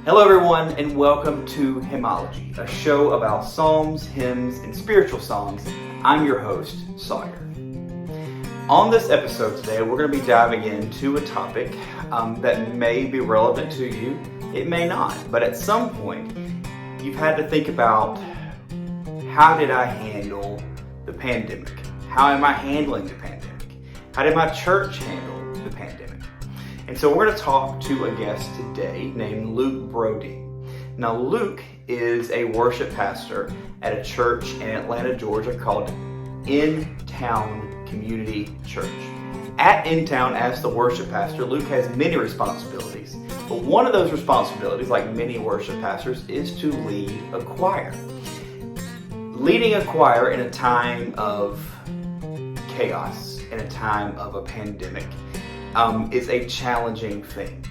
Hello, everyone, and welcome to Hymnology, a show about psalms, hymns, and spiritual songs. I'm your host, Sawyer. On this episode today, we're going to be diving into a topic that may be relevant to you. It may not, but at some point, you've had to think about, how did I handle the pandemic? How am I handling the pandemic? How did my church handle the pandemic? And so we're going to talk to a guest today named Luke Brodine. Now, Luke is a worship pastor at a church in Atlanta, Georgia called Intown Community Church. At Intown, as the worship pastor, Luke has many responsibilities. But one of those responsibilities, like many worship pastors, is to lead a choir. Leading a choir in a time of chaos, in a time of a pandemic, is a challenging thing.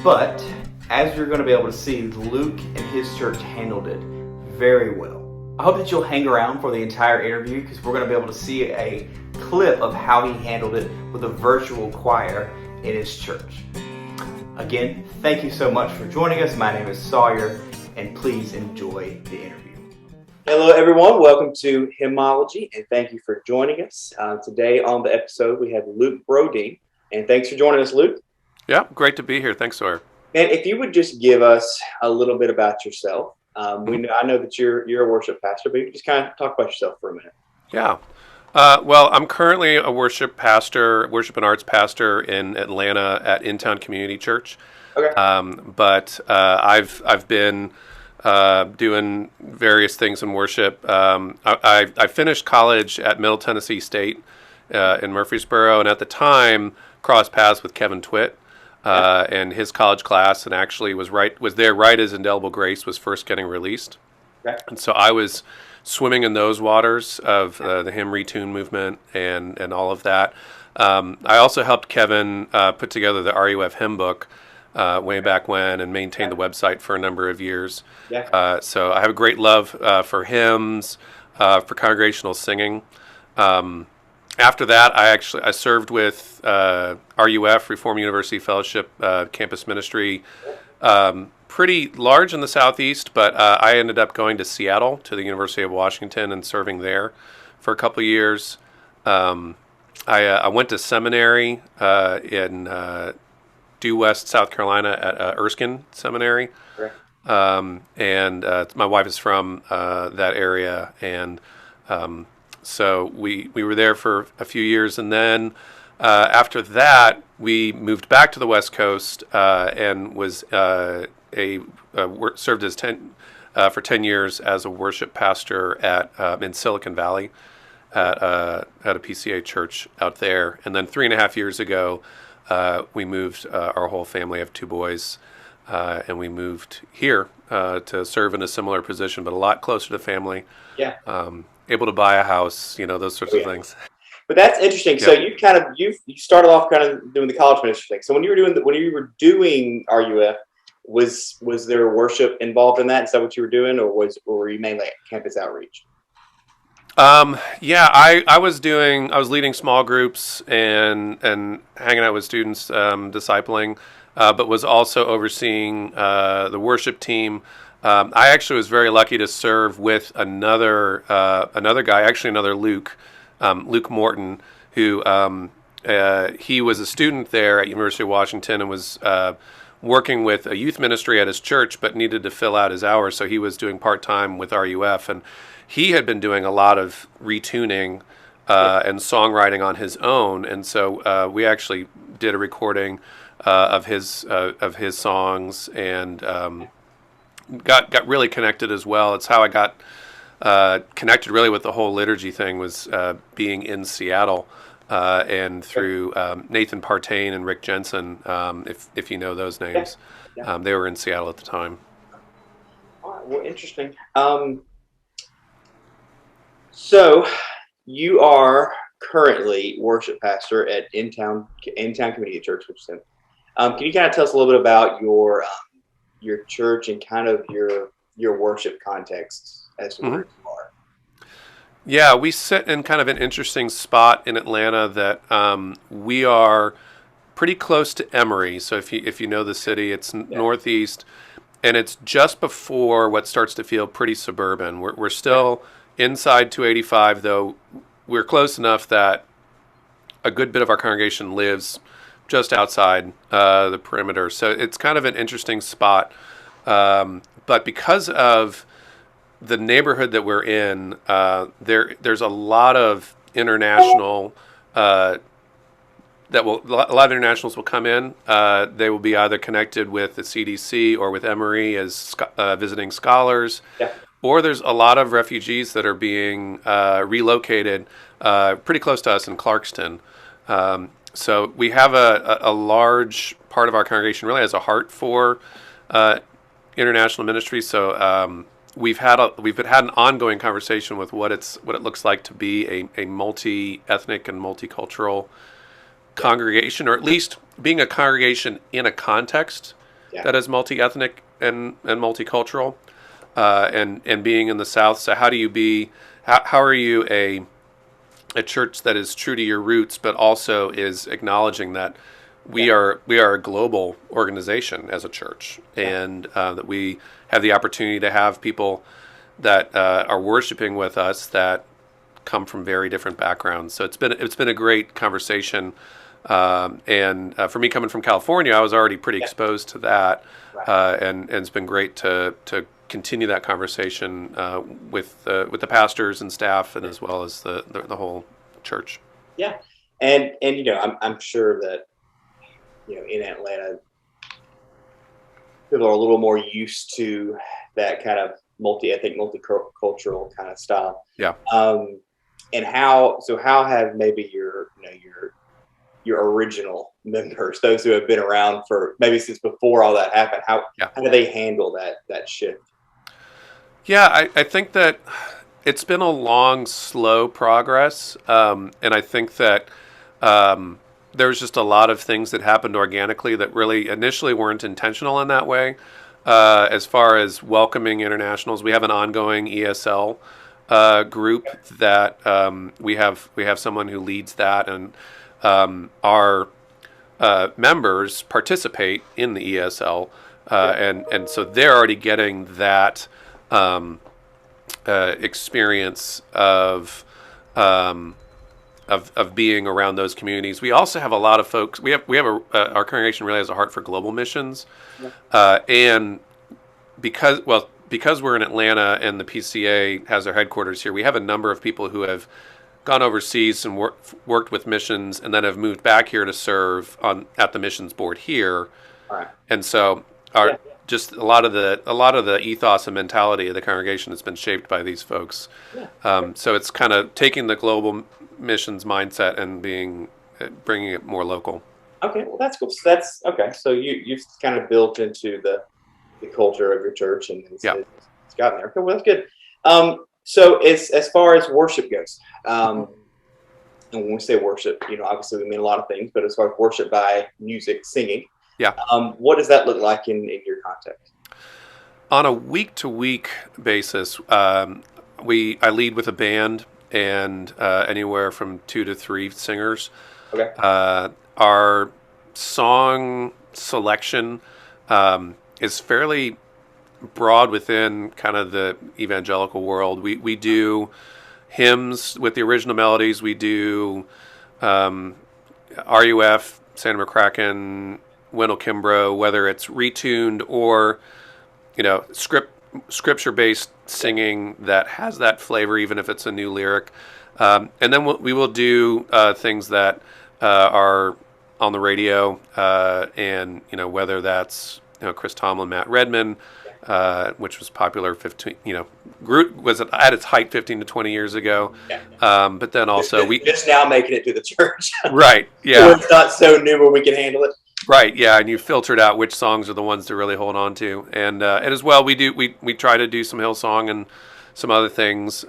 But as you're going to be able to see, Luke and his church handled it very well. I hope that you'll hang around for the entire interview because we're going to be able to see a clip of how he handled it with a virtual choir in his church. Again, thank you so much for joining us. My name is Sawyer, and please enjoy the interview. Hello, everyone. Welcome to Hymnology, and thank you for joining us. Today on the episode, we have Luke Brodine. And thanks for joining us, Luke. Yeah, great to be here. Thanks, Sawyer. And if you would just give us a little bit about yourself. I know that you're a worship pastor, but you can just kind of talk about yourself for a minute. Yeah. Well, I'm currently a worship and arts pastor in Atlanta at Intown Community Church. Okay. But I've been doing various things in worship. I finished college at Middle Tennessee State in Murfreesboro, and at the time crossed paths with Kevin Twitt and his college class, and actually was there right as Indelible Grace was first getting released. Okay. And so I was swimming in those waters of the hymn retune movement and all of that. I also helped Kevin put together the RUF hymn book way back when and maintained the website for a number of years. Yeah. So I have a great love for hymns, for congregational singing. After that, I served with RUF, Reformed University Fellowship Campus Ministry, pretty large in the Southeast, but I ended up going to Seattle, to the University of Washington, and serving there for a couple of years. I went to seminary in due west, South Carolina, at Erskine Seminary. Correct. And my wife is from that area, and so we were there for a few years, and then after that, we moved back to the West Coast and was served as for 10 years as a worship pastor at in Silicon Valley at a PCA church out there. And then 3.5 years ago, we moved our whole family. I have 2 boys, and we moved here to serve in a similar position, but a lot closer to family. Yeah. Able to buy a house, those sorts of things. But that's interesting. Yeah. So you started off kind of doing the college ministry thing. So when you were doing RUF, was there worship involved in that? Is that what you were doing, or were you mainly campus outreach? Yeah, I was leading small groups and hanging out with students, discipling, but was also overseeing the worship team. I actually was very lucky to serve with another guy, actually another Luke Morton, who he was a student there at University of Washington and was working with a youth ministry at his church, but needed to fill out his hours, so he was doing part-time with RUF, and he had been doing a lot of retuning and songwriting on his own, and so we actually did a recording of his songs and got really connected as well. It's how I got connected really with the whole liturgy thing, was being in Seattle and through Nathan Partain and Rick Jensen, if you know those names. Yeah. They were in Seattle at the time. All right, well, interesting. So you are currently worship pastor at Intown Community Church, which is can you kind of tell us a little bit about your church and kind of your worship context as to where you are? Yeah, we sit in kind of an interesting spot in Atlanta that we are pretty close to Emory. So if you know the city, it's northeast. and it's just before what starts to feel pretty suburban. We're still inside 285, though we're close enough that a good bit of our congregation lives just outside the perimeter. So it's kind of an interesting spot. But because of the neighborhood that we're in, there's a lot of international a lot of internationals will come in. They will be either connected with the CDC or with Emory as visiting scholars. Yeah. Or there's a lot of refugees that are being relocated pretty close to us in Clarkston. So we have a large part of our congregation really has a heart for international ministry. So we've had an ongoing conversation with what it looks like to be a multi-ethnic and multicultural congregation, or at least being a congregation in a context that is multi-ethnic and multicultural, and being in the South. So how are you a church that is true to your roots, but also is acknowledging that we are a global organization as a church, and that we have the opportunity to have people that are worshiping with us that come from very different backgrounds. So it's been a great conversation. And for me, coming from California, I was already pretty exposed to that, and it's been great to continue that conversation with the pastors and staff, and as well as the whole church. Yeah, and I'm sure that in Atlanta, people are a little more used to that kind of multi-ethnic, multicultural kind of style. Yeah. And how have maybe your original members, those who have been around for maybe since before all that happened, how do they handle that shift? Yeah, I think that it's been a long, slow progress, and I think that there's just a lot of things that happened organically that really initially weren't intentional in that way. As far as welcoming internationals, we have an ongoing ESL group that we have someone who leads that, and our members participate in the ESL, and so they're already getting that experience of being around those communities. We also have a lot of folks. We have our congregation really has a heart for global missions, and because we're in Atlanta and the PCA has their headquarters here, we have a number of people who have gone overseas and worked with missions, and then have moved back here to serve at the missions board here. Right. And so just a lot of the ethos and mentality of the congregation has been shaped by these folks. Yeah. So it's kind of taking the global missions mindset and bringing it more local. Okay, well that's cool. So that's okay. So you've kind of built into the culture of your church, and it's gotten there. Okay, well that's good. So as far as worship goes, and when we say worship, obviously we mean a lot of things, but as far as worship by music, singing, what does that look like in your context? On a week-to-week basis, I lead with a band and anywhere from 2 to 3 singers. Okay. Our song selection is fairly broad within kind of the evangelical world. We do hymns with the original melodies. We do RUF, Santa McCracken, Wendell Kimbrough, whether it's retuned or scripture-based singing that has that flavor, even if it's a new lyric. And then we will do things that are on the radio, and whether that's Chris Tomlin, Matt Redman, which was popular 15, was at its height 15 to 20 years ago. Yeah. But then also we just now making it to the church. Right. Yeah. So it's not so new where we can handle it. Right. Yeah. And you filtered out which songs are the ones to really hold on to. And as well, we try to do some Hillsong and some other things.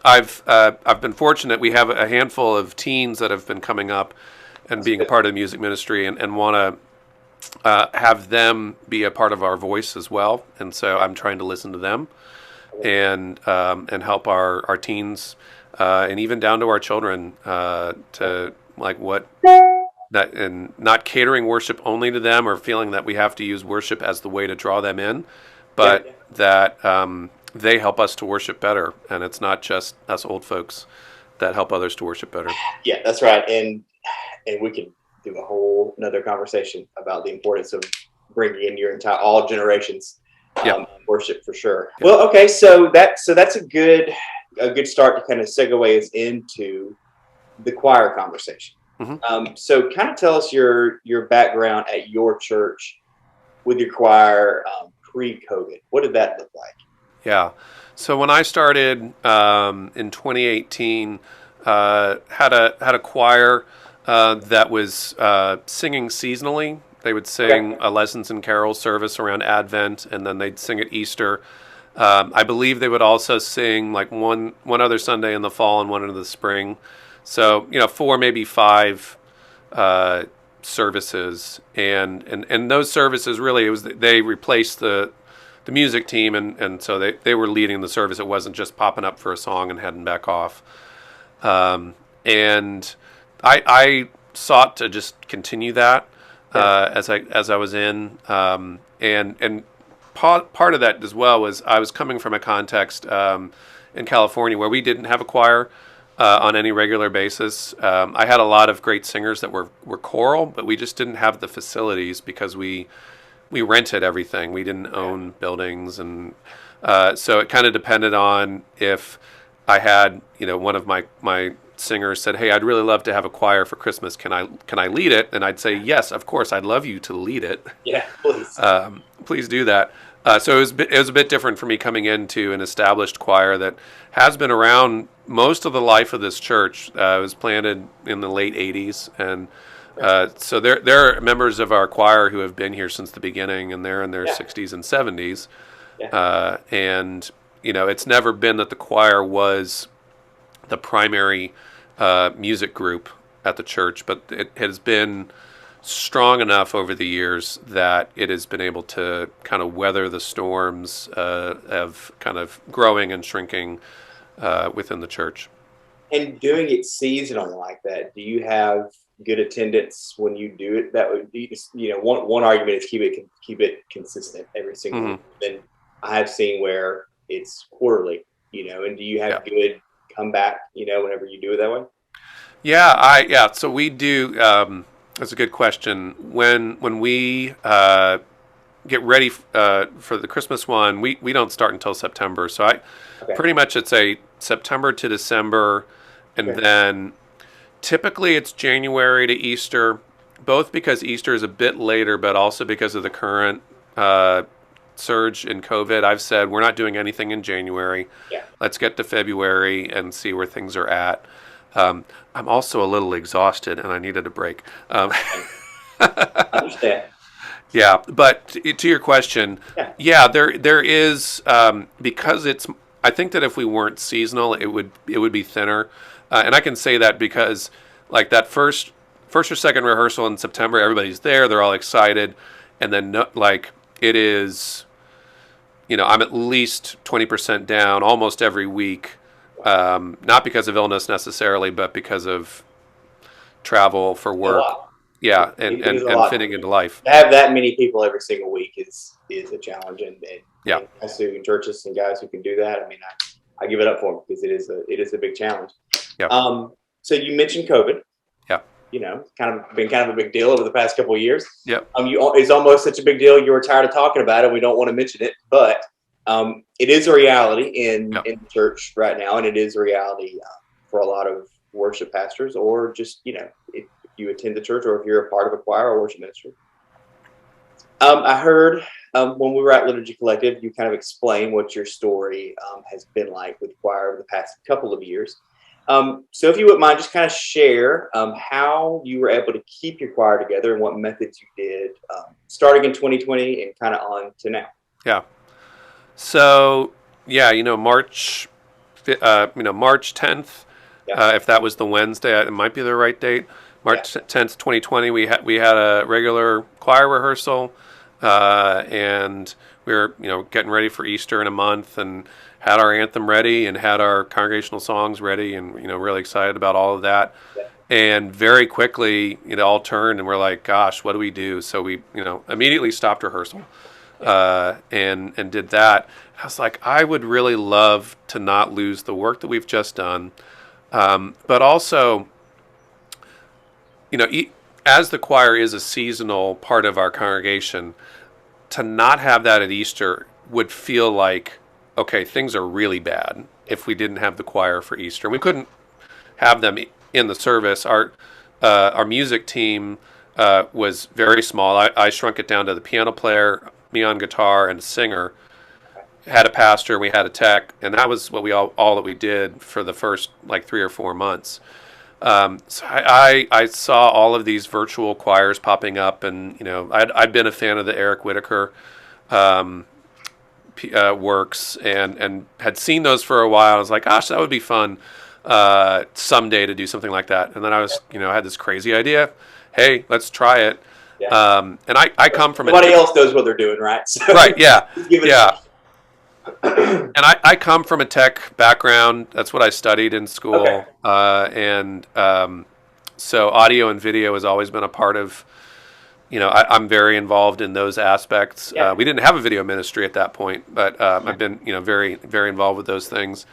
I've been fortunate. We have a handful of teens that have been coming up and being a part of the music ministry, and want to have them be a part of our voice as well. And so I'm trying to listen to them and help our teens, and even down to our children, to like what that and not catering worship only to them or feeling that we have to use worship as the way to draw them in, but that they help us to worship better, and it's not just us old folks that help others to worship better. Yeah, that's right. And we can do a whole another conversation about the importance of bringing in your entire all generations worship for sure. Yeah. Well, okay, so that's a good start to kind of segue us into the choir conversation. Mm-hmm. So kind of tell us your background at your church with your choir pre-COVID. What did that look like? Yeah. So when I started in 2018, had a choir that was singing seasonally. They would sing a Lessons and Carols service around Advent, and then they'd sing at Easter. I believe they would also sing like one other Sunday in the fall and one in the spring. So 4, maybe 5 services, and those services really they replaced the music team, and so they were leading the service. It wasn't just popping up for a song and heading back off. And I sought to just continue that as I was in, and part of that as well was I was coming from a context in California where we didn't have a choir on any regular basis. I had a lot of great singers that were choral, but we just didn't have the facilities because we rented everything. We didn't own buildings, and so it kind of depended on if I had, one of my singers said, "Hey, I'd really love to have a choir for Christmas. Can I lead it?" And I'd say, "Yes, of course. I'd love you to lead it. Yeah, please. Please do that." So it was a bit different for me coming into an established choir that has been around most of the life of this church. It was planted in the late '80s, and so there are members of our choir who have been here since the beginning, and they're in their 60s and 70s. Yeah. And it's never been that the choir was the primary music group at the church, but it has been strong enough over the years that it has been able to kind of weather the storms of kind of growing and shrinking within the church. And doing it seasonal like that, do you have good attendance when you do it? That would be, one argument is keep it consistent every single week. Then I have seen where it's quarterly, and do you have good comeback, whenever you do it that way? Yeah, so we do. That's a good question. When we get ready for the Christmas one, we don't start until September. So pretty much it's a September to December, and then typically it's January to Easter, both because Easter is a bit later, but also because of the current surge in COVID. I've said we're not doing anything in January. Yeah. Let's get to February and see where things are at. I'm also a little exhausted, and I needed a break. I understand. Yeah, but to your question, there is because it's. I think that if we weren't seasonal, it would be thinner, and I can say that because like that first or second rehearsal in September, everybody's there, they're all excited, and then it is, I'm at least 20% down almost every week. Not because of illness necessarily, but because of travel for work. Yeah, and fitting into life. To have that many people every single week is a challenge, and guys who churches and guys who can do that. I mean, I give it up for them because it is a big challenge. Yeah. So you mentioned COVID. Yeah. Kind of been kind of a big deal over the past couple of years. Yeah. It's almost such a big deal you were tired of talking about it. We don't want to mention it, but it is a reality in the church right now, and it is a reality for a lot of worship pastors, or just if you attend the church, or if you're a part of a choir or worship ministry. I heard when we were at Liturgy Collective, you kind of explain what your story has been like with choir over the past couple of years. So if you wouldn't mind, just kind of share how you were able to keep your choir together and what methods you did starting in 2020 and kind of on to now. Yeah. So March 10th, if that was the Wednesday, it might be the right date. March 10th, 2020, we had a regular choir rehearsal, and we were getting ready for Easter in a month, and had our anthem ready and had our congregational songs ready, and really excited about all of that. And very quickly, it all turned, and we're like, "Gosh, what do we do?" So we, immediately stopped rehearsal, and did that. I was like, I would really love to not lose the work that we've just done, but also, as the choir is a seasonal part of our congregation, to not have that at Easter would feel like, okay, things are really bad if we didn't have the choir for Easter. We couldn't have them in the service. Our music team was very small. I shrunk it down to the piano player, me on guitar, and a singer. Had a pastor, we had a tech, and that was what we all that we did for the first 3 or 4 months. So I saw all of these virtual choirs popping up, and I'd been a fan of the Eric Whitaker works, and had seen those for a while. I was like, gosh, that would be fun someday to do something like that. And then I was, I had this crazy idea. Hey, let's try it. Yeah. And I come from nobody else knows what they're doing, right? So right? Yeah, yeah. And I come from a tech background. That's what I studied in school. Okay. So audio and video has always been a part of, I'm very involved in those aspects. Yeah. We didn't have a video ministry at that point, but I've been, very, very involved with those things.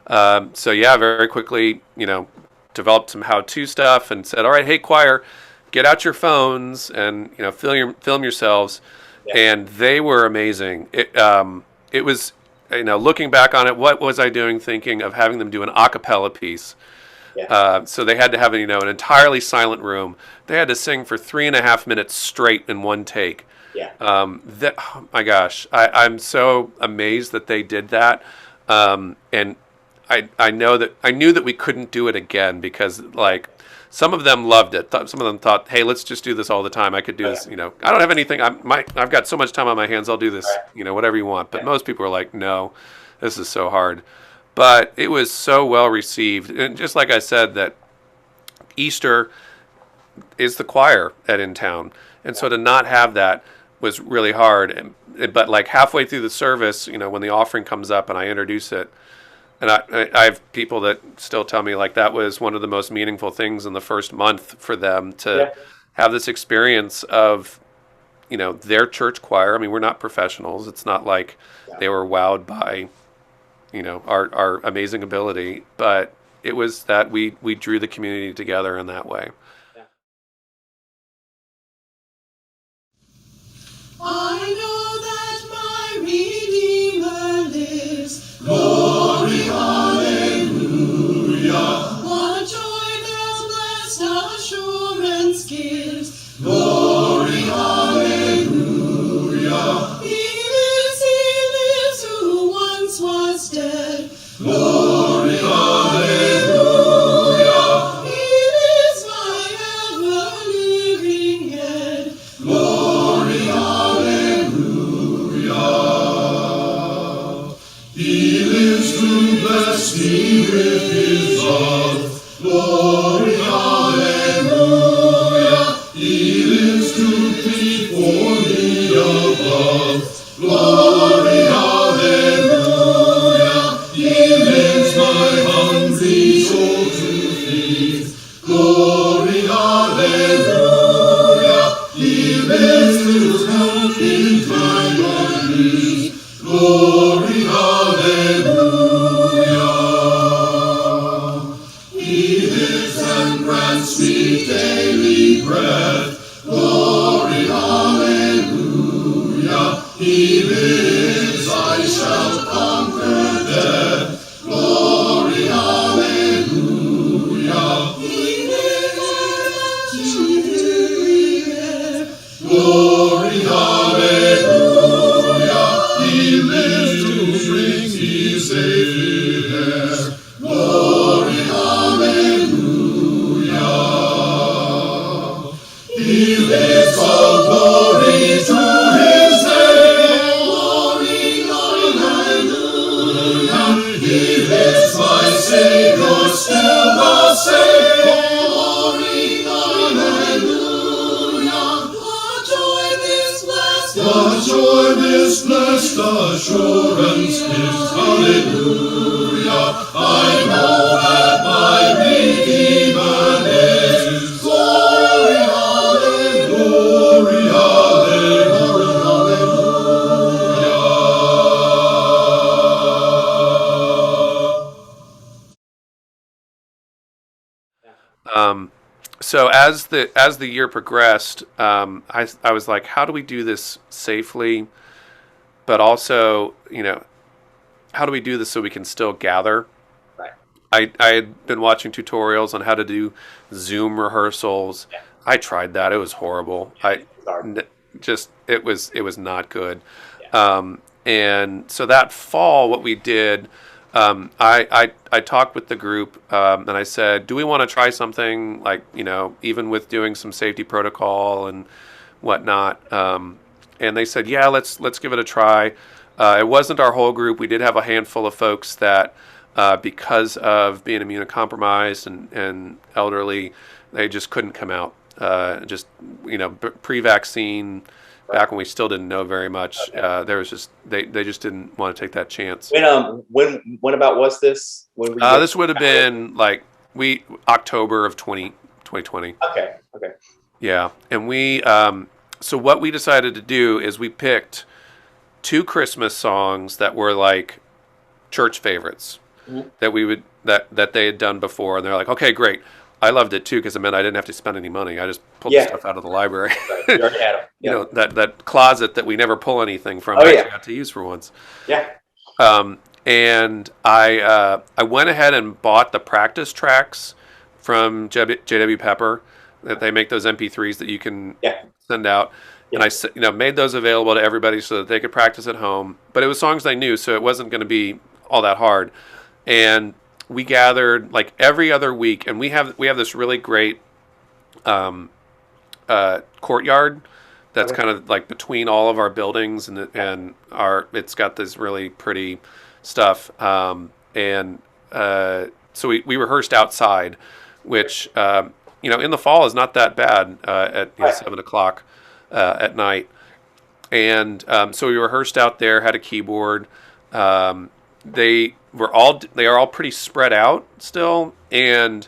So yeah, very quickly, developed some how-to stuff and said, all right, hey, choir, get out your phones and, film yourselves. Yeah. And they were amazing. It was, looking back on it, what was I doing thinking of having them do an a cappella piece? Yeah. So they had to have, an entirely silent room. They had to sing for 3.5 minutes straight in one take. Yeah. Oh my gosh, I'm so amazed that they did that. And I knew that we couldn't do it again because some of them loved it. Some of them thought, hey, let's just do this all the time. I could do this, I don't have anything. I've got so much time on my hands. I'll do this, whatever you want. But most people are like, no, this is so hard. But it was so well received. And just like I said, that Easter is the choir at Intown. And so to not have that was really hard. But halfway through the service, when the offering comes up and I introduce it, and I have people that still tell me that was one of the most meaningful things in the first month for them to have this experience of, their church choir. I mean, we're not professionals. It's not like they were wowed by, our amazing ability, but it was that we drew the community together in that way. I know that my Redeemer lives. Glory, hallelujah. What a joy this blessed assurance gives. Glory, hallelujah. He lives, who once was dead. Glory, hallelujah. He is my ever-living head. Glory, hallelujah. He lives to bless me with his love. Glory, hallelujah. He lives to plead for me above. Glory, hallelujah. He lives my hungry soul to feed. Glory, hallelujah. He lives to help in time of need. Glory, hallelujah. He lives and grants me daily bread. Glory, hallelujah. He lives, I shall conquer death. Glory, hallelujah. He lives to live. Glory, hallelujah. He lives to bring me safely there. Glory, hallelujah. He lives all glory to his name. Glory, hallelujah. He lives my Savior still the same. Glory, hallelujah. What joy this blessed assurance gives. Hallelujah. I know that my Redeemer lives. So as the year progressed, I was like, how do we do this safely, but also, how do we do this so we can still gather? Right. I had been watching tutorials on how to do Zoom rehearsals. Yeah. I tried that. It was horrible. Yeah, It was not good. Yeah. And so that fall, what we did, I talked with the group, and I said, do we want to try something like, even with doing some safety protocol and whatnot? And they said, yeah, let's give it a try. It wasn't our whole group. We did have a handful of folks that, because of being immunocompromised and elderly, they just couldn't come out. Pre-vaccine, back when we still didn't know very much, Okay. there was just they just didn't want to take that chance. When about was this? When were you This would have been like October of 2020. Okay. Yeah, and we so what we decided to do is we picked 2 Christmas songs that were like church favorites. Mm-hmm. that they had done before, and they're like, okay, great. I loved it too because it meant I didn't have to spend any money. I just pulled the stuff out of the library. Right. You already had them. Yeah. That closet that we never pull anything from. Oh, I yeah. actually got to use for once. Yeah. And I went ahead and bought the practice tracks from J.W. Pepper. That they make those MP3s that you can send out. Yeah. And I made those available to everybody so that they could practice at home. But it was songs they knew, so it wasn't going to be all that hard. And we gathered like every other week, and we have this really great courtyard that's kind of like between all of our buildings, and it's got this really pretty stuff. So we rehearsed outside, which in the fall is not that bad at 7:00 at night. And so we rehearsed out there, had a keyboard. They are all pretty spread out still, and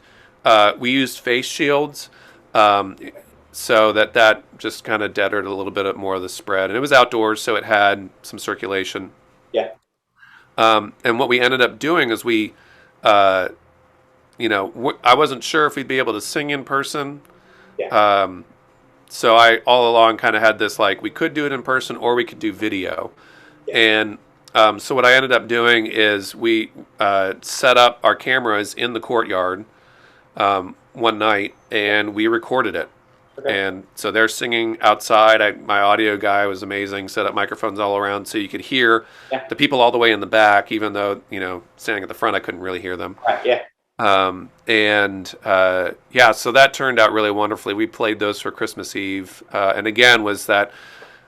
we used face shields, so that just kind of deadened a little bit more of the spread. And it was outdoors, so it had some circulation. Yeah. And what we ended up doing is I wasn't sure if we'd be able to sing in person. Yeah. So I all along kind of had this like we could do it in person or we could do video, and so what I ended up doing is we set up our cameras in the courtyard one night, and we recorded it. Okay. And so they're singing outside. My audio guy was amazing, set up microphones all around so you could hear the people all the way in the back, even though, standing at the front, I couldn't really hear them. Right, yeah. So that turned out really wonderfully. We played those for Christmas Eve, and again was that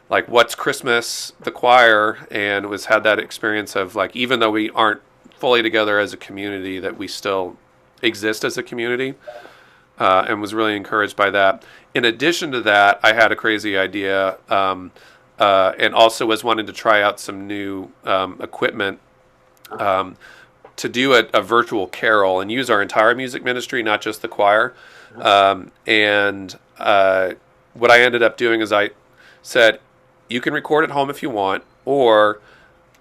like what's Christmas, the choir, and had that experience of like even though we aren't fully together as a community, that we still exist as a community, and was really encouraged by that. In addition to that, I had a crazy idea, and also was wanting to try out some new equipment to do a virtual carol and use our entire music ministry, not just the choir. What I ended up doing is I said, you can record at home if you want, or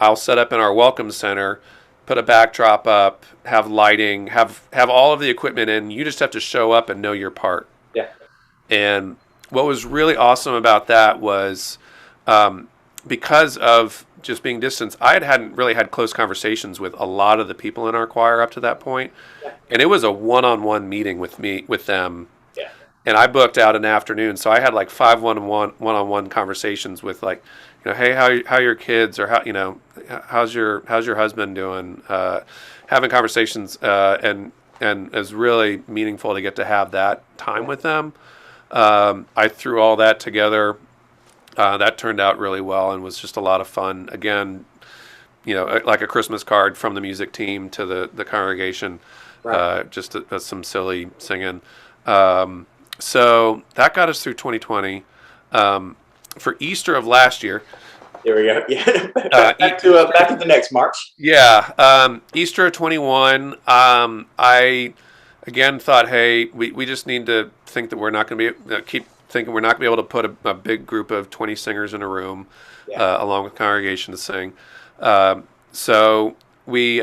I'll set up in our welcome center, put a backdrop up, have lighting, have all of the equipment in. You just have to show up and know your part. Yeah. And what was really awesome about that was because of just being distance, I hadn't really had close conversations with a lot of the people in our choir up to that point. Yeah. And it was a one-on-one meeting with them. Yeah. And I booked out an afternoon, so I had like 5 one-on-one conversations with like, hey, how your kids, or how's your husband doing? Having conversations, and it was really meaningful to get to have that time with them. I threw all that together. That turned out really well and was just a lot of fun. Again, like a Christmas card from the music team to the congregation, right. Just some silly singing. So that got us through 2020. For Easter of last year. There we go. Yeah. back to the next March. Yeah. Easter of 21. I again thought, hey, we just need to think that we're not going to keep thinking we're not going to be able to put a big group of 20 singers in a room, along with congregation to sing. So we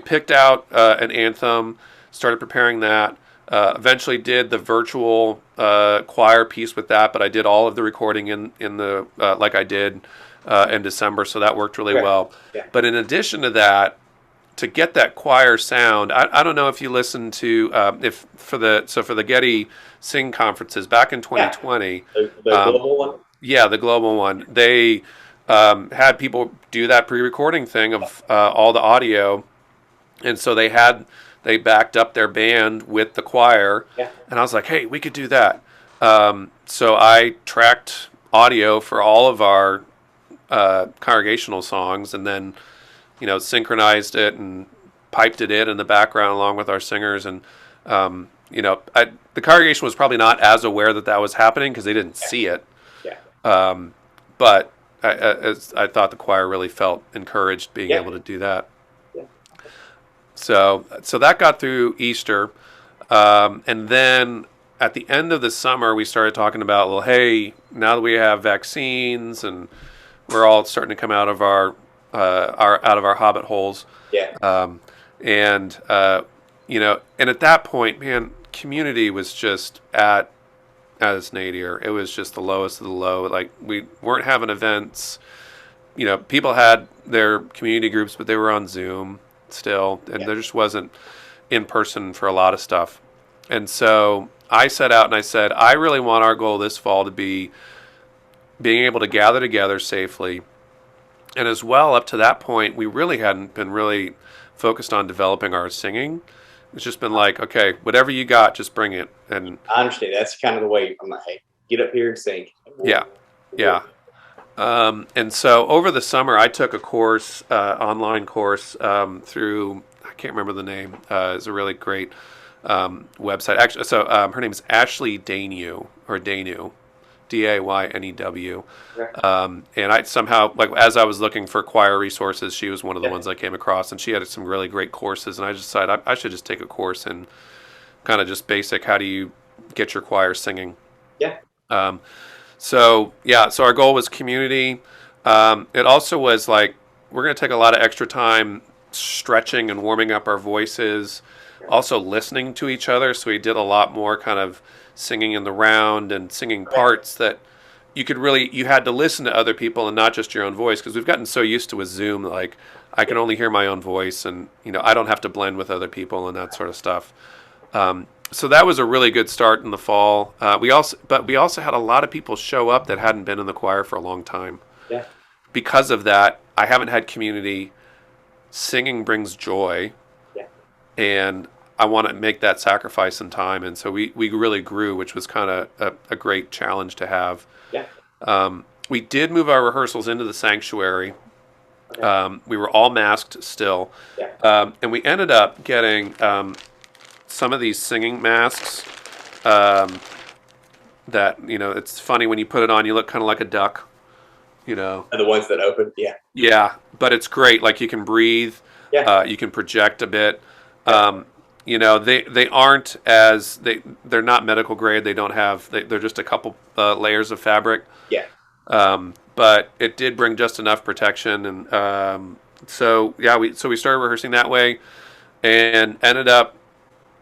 picked out an anthem, started preparing that. Eventually did the virtual choir piece with that, but I did all of the recording in the like I did in December, so that worked really well. Yeah. But in addition to that, to get that choir sound, I don't know if you listened to for the Getty Sing conferences back in 2020. The global one. Yeah, the global one. They had people do that pre-recording thing of all the audio, and so they backed up their band with the choir, and I was like, hey, we could do that. So I tracked audio for all of our congregational songs, and then synchronized it and piped it in the background along with our singers. And the congregation was probably not as aware that was happening because they didn't see it. But I thought the choir really felt encouraged being able to do that. So that got through Easter, and then at the end of the summer we started talking about, well, hey, now that we have vaccines and we're all starting to come out of our hobbit holes, and at that point, man, community was just at its nadir. It was just the lowest of the low. Like, we weren't having events. People had their community groups, but they were on Zoom still, and there just wasn't in person for a lot of stuff. And so I set out and I said, I really want our goal this fall to be being able to gather together safely. And as well, up to that point, we really hadn't been really focused on developing our singing. It's just been like, okay, whatever you got, just bring it. And I understand. That's kind of the way I'm like, hey, get up here and sing. Yeah. And so over the summer, I took a course, online course, through, I can't remember the name. It's a really great website. Actually, so her name is Ashley Daynew, or Daynew, Daynew. And I somehow, like, as I was looking for choir resources, she was one of the ones I came across, and she had some really great courses. And I just decided I should just take a course in kind of just basic, how do you get your choir singing? So our goal was community. It also was like, we're going to take a lot of extra time stretching and warming up our voices, also listening to each other. So we did a lot more kind of singing in the round and singing parts that you had to listen to other people and not just your own voice, because we've gotten so used to with Zoom, like I can only hear my own voice, and I don't have to blend with other people and that sort of stuff. So that was a really good start in the fall. We also had a lot of people show up that hadn't been in the choir for a long time. Because of that, I haven't had community. Singing brings joy, and I want to make that sacrifice in time. And so we really grew, which was kind of a great challenge to have. We did move our rehearsals into the sanctuary. We were all masked still, and we ended up getting some of these singing masks that, it's funny when you put it on, you look kind of like a duck, And the ones that open, Yeah, but it's great. Like, you can breathe, you can project a bit. They aren't they're not medical grade. They don't have, they're just a couple layers of fabric. But it did bring just enough protection. And so we started rehearsing that way and ended up,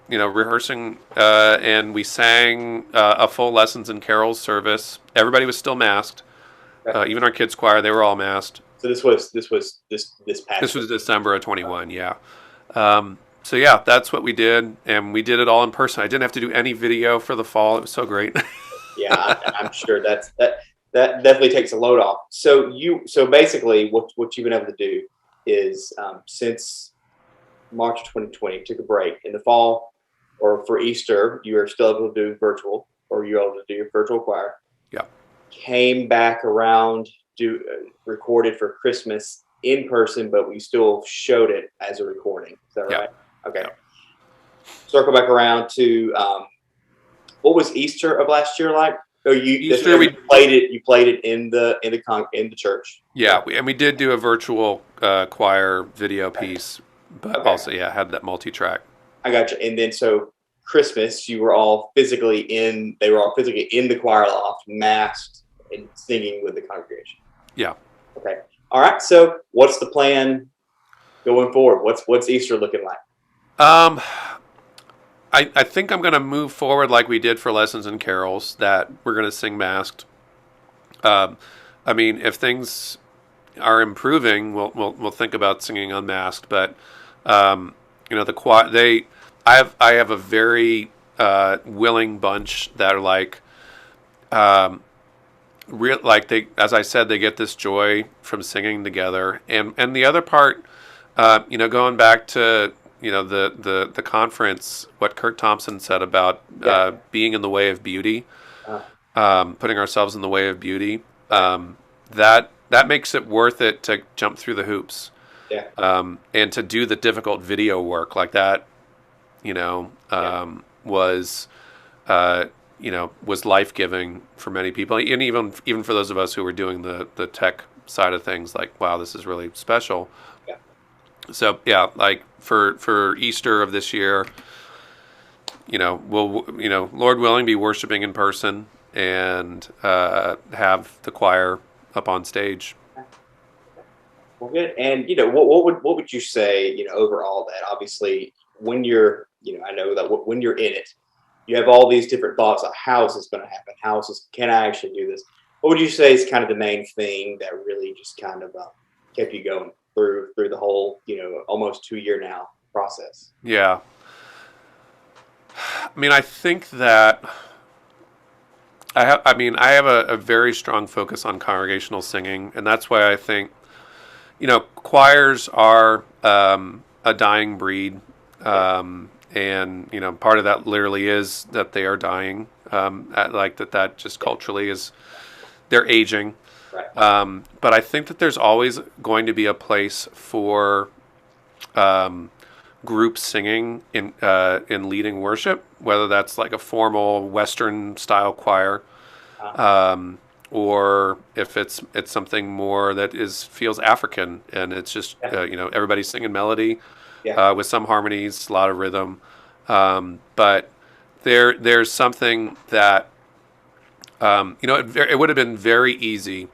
rehearsing, and we sang a full Lessons and Carols service. Everybody was still masked. Even our kids' choir, they were all masked. So this was past. This was December of 21, So that's what we did, and we did it all in person. I didn't have to do any video for the fall. It was so great. I'm sure that definitely takes a load off. So basically, what you've been able to do is, since March of 2020, took a break in the fall, or for Easter, you are still able to do virtual, or you're able to do your virtual choir. Came back around, recorded for Christmas in person, but we still showed it as a recording. Is that right? Okay. Circle back around to what was Easter of last year like? Oh, Easter, we played it. You played it in the church. We did do a virtual choir video piece, but also had that multi-track. I got you. And then so Christmas, they were all physically in the choir loft, masked and singing with the congregation. Okay. All right. So what's the plan going forward? What's Easter looking like? I think I'm going to move forward like we did for Lessons and Carols, that we're going to sing masked. I mean, if things are improving, we'll think about singing unmasked. But the choir, I have a very willing bunch that are like, as I said, they get this joy from singing together, and the other part, going back to the conference, what Kurt Thompson said about being in the way of beauty, putting ourselves in the way of beauty, that makes it worth it to jump through the hoops, and to do the difficult video work like that, was life-giving for many people, and even for those of us who were doing the tech side of things. Like, wow, this is really special. So like for Easter of this year, we'll Lord willing, be worshiping in person and have the choir up on stage. Well, good. And what would you say, overall, that obviously when you're, I know that when you're in it, you have all these different thoughts of how is this going to happen? Can I actually do this? What would you say is kind of the main thing that really just kind of kept you going through the whole, almost 2-year now process? Yeah. I mean, I think that I have a very strong focus on congregational singing, and that's why I think, choirs are a dying breed, and part of that literally is that they are dying, that just culturally is, they're aging. Right. But I think that there's always going to be a place for group singing in leading worship, whether that's like a formal Western style choir, or if it's something more that feels African, and it's just everybody's singing melody, with some harmonies, a lot of rhythm, but there's something that it would have been very easy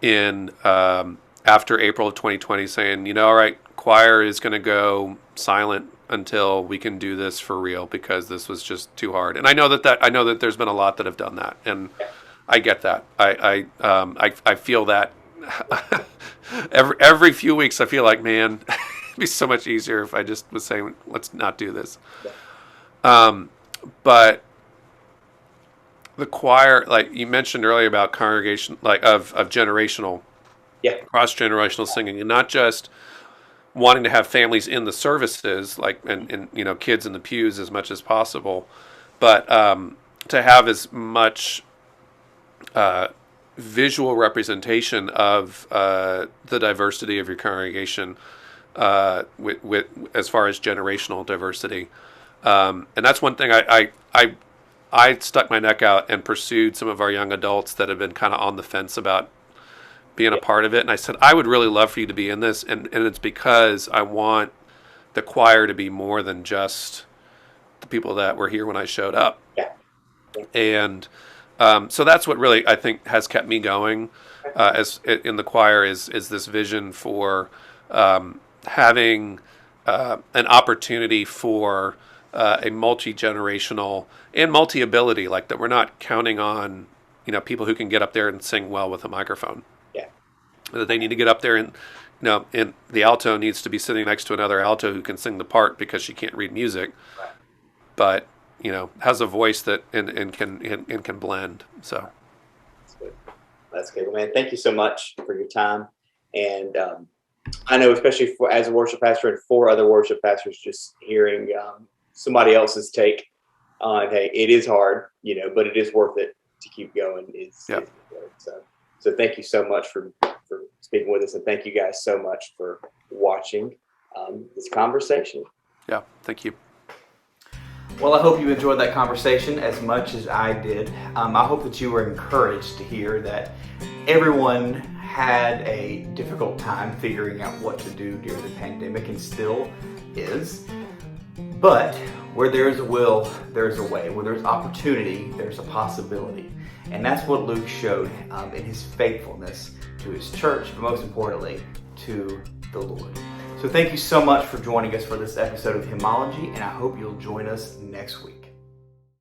in after April of 2020 saying, all right, choir is going to go silent until we can do this for real, because this was just too hard. And I know that there's been a lot that have done that, and I get that. I feel that every few weeks. I feel like, man, it'd be so much easier if I just was saying, let's not do this. But the choir, like you mentioned earlier about congregation, like of generational, cross-generational singing, and not just wanting to have families in the services, like and kids in the pews as much as possible, but to have as much visual representation of the diversity of your congregation, with as far as generational diversity, and that's one thing I stuck my neck out and pursued some of our young adults that have been kind of on the fence about being a part of it. And I said, I would really love for you to be in this. And it's because I want the choir to be more than just the people that were here when I showed up. And so that's what really, I think, has kept me going as in the choir is this vision for having an opportunity for a multi-generational and multi-ability, like that we're not counting on, people who can get up there and sing well with a microphone. That they need to get up there and, and the alto needs to be sitting next to another alto who can sing the part because she can't read music, but, has a voice that and can blend. So. That's good. Well, man, thank you so much for your time. And I know, especially as a worship pastor and 4 other worship pastors, just hearing somebody else's take on, hey, it is hard, but it is worth it to keep going. Is good. So thank you so much for speaking with us, and thank you guys so much for watching this conversation. Yeah, thank you. Well, I hope you enjoyed that conversation as much as I did. I hope that you were encouraged to hear that everyone had a difficult time figuring out what to do during the pandemic, and still is. But where there's a will, there's a way. Where there's opportunity, there's a possibility. And that's what Luke showed in his faithfulness to his church, but most importantly, to the Lord. So thank you so much for joining us for this episode of Hymnology, and I hope you'll join us next week.